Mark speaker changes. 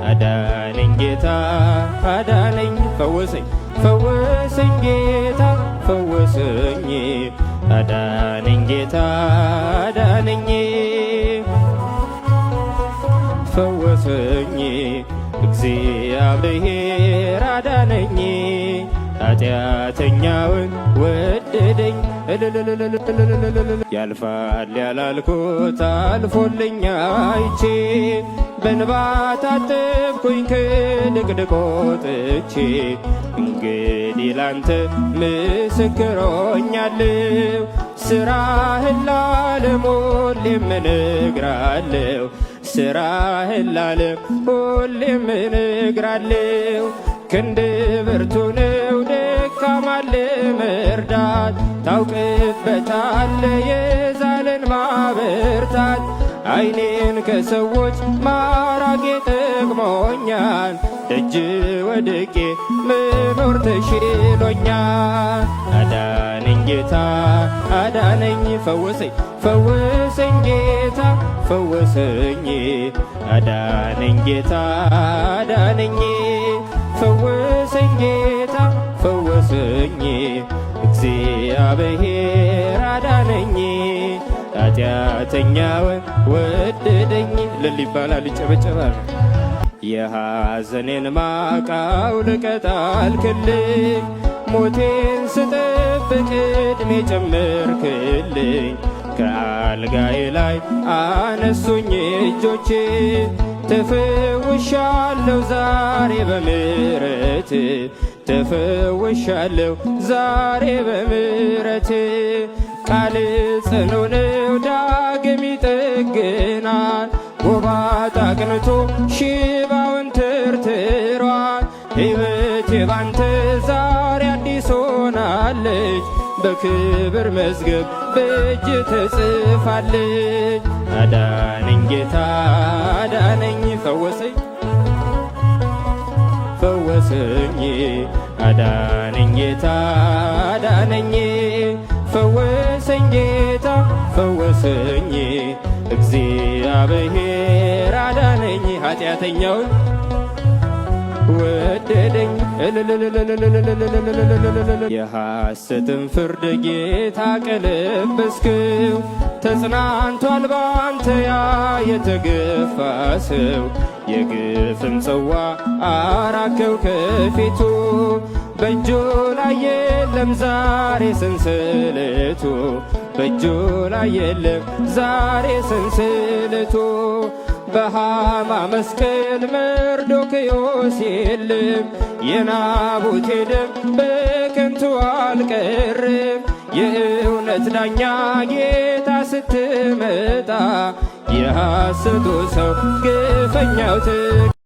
Speaker 1: አዳነኝ ጌታ አዳነኝ ፈወሰኝ ፈወሰኝ ጌታ ፈወሰኝ አዳነኝ ጌታ አዳነኝ ፈወሰኝ እግዚአብሔር አዳነኝ ኃጢአተኛውን ወደደኝ ያልፋል ያላልኩት አልፎልኝ አይቼ በእንባ ታጠብኩኝ ከድቅድቅ ወጥቼ እንግዲህ ላንተ ምስክር ሆኛለሁ ሥራህን ለዓለም ሁሌም እነግራለሁ ሥራህን ለዓለም ሁሌም እነግራለሁ ክንድ ብርቱ ነው ደካማን ለመርዳት ታውቅበታለህ የዛለን ማበርታት ዓይኔን ከሰዎች ማራቄ ጠቅሞኛል ደጅ ወድቄ መኖር ተሽሎኛል አዳነኝ ጌታ አዳነኝ ፈወሰኝ ፈወሰኝ ጌታ ፈወሰኝ አዳነኝ ጌታ አዳነኝ ፈወሰኝ ጌታ ፈወሰኝ እግዚአብሔር አዳነኝ ኃጢአተኛውን ወደደኝ እልል ይባላል ይጨበጨባል የሐዘኔን ማቅ አውልቀህ ጣልክልኝ ሞቴን ስጠብቅ ዕድሜ ጨመርክልኝ ከአልጋዬ ላይ አነሱኝ እጆቼ ተፈውሻለሁ ዛሬ በምሕረት ተፈውሻለሁ ዛሬ በምሕረት ቃል ጽኑ ነው ዳግም ይጠግናል ጎባጣ አቅንቶ ሽባውን ተርትሯል ሕይወቴ ባንተ ዛሬ አዲስ ሆናለች በክብር መዝገብ በእጅ ተጽፋለች አዳነኝ ጌታ አዳነኝ ፈወሰኝ ፈወሰኝ አዳነኝ ጌታ አዳነኝ ፈወሰኝ ጌታ ፈወሰኝ እግዚአብሔር አዳነኝ ኃጢአተኛውን ወደደኝ የሐሰትን ፍርድ ጌታ ቀለበስክው ተጽናንቷል ባንተ ያ የተገፋ ሰው የግፍን ጽዋ አራከው ከፊቱ በእጁ ላይ የለም ዛሬ ሰንሰለቱ በእጁ ላይ የለም ዛሬ ሰንሰለቱ በሃማ መስቀል መርዶክዮስ የለም የናቡቴ ደም በከንቱ አልቀርም የእውነት ዳኛ ጌታ ስትመጣ የሐሰቱ ሰው ግፈኛው